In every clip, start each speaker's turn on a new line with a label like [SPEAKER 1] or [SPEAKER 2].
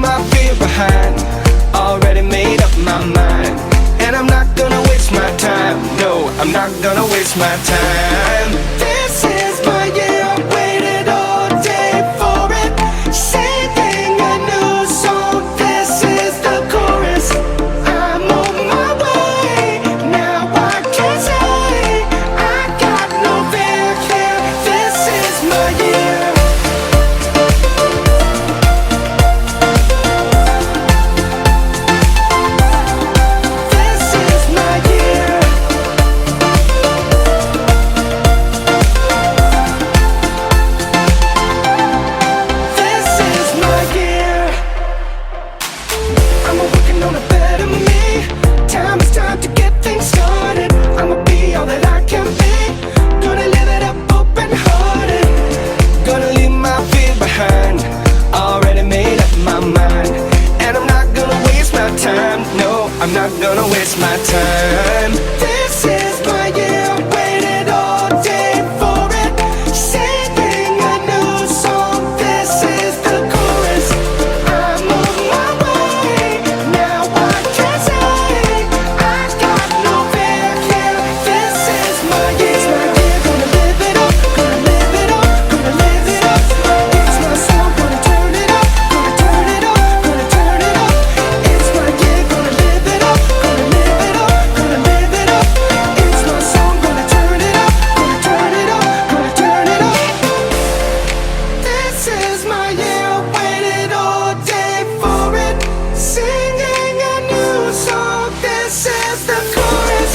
[SPEAKER 1] my fear behind. Already made up my mind, and I'm not gonna waste my time. No, I'm not gonna waste my time. This is my year, I waited all day for it. Singing a new song, this is the chorus. I'm on my way, now I can say I got no fear here. This is my year. I'm not gonna waste my time. This is my year, I waited all day for it. Singing a new song, this is the chorus. I'm on my way, now I can say I got no fear here. This is my year, gonna live it up, gonna live it up, gonna live it up. It's my song, gonna turn it up, gonna turn it up, gonna turn it up. It's my year, gonna live it up, gonna live it up, gonna live it up. It's my song, gonna turn it up, gonna turn it up, gonna turn it up. This is my year, I waited all day for it. Singing a new song, this is the chorus.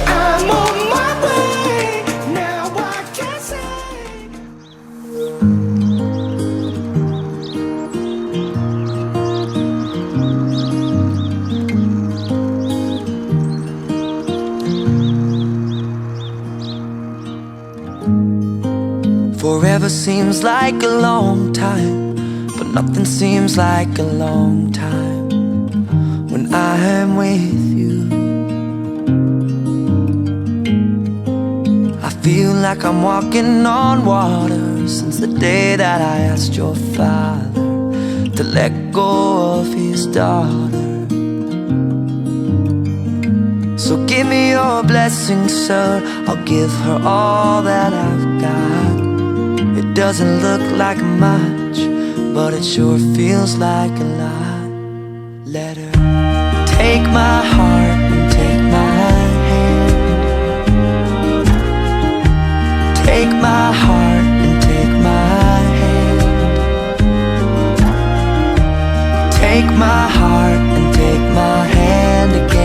[SPEAKER 1] I'm on my way, now I can say.
[SPEAKER 2] Forever seems like a long time, but nothing seems like a long time when I am with you. I feel like I'm walking on water since the day that I asked your father to let go of his daughter. So give me your blessing, sir, I'll give her all that I've got. It doesn't look like much, but it sure feels like a lot. Let her take my heart and take my hand. Take my heart and take my hand. Take my heart and take my hand again.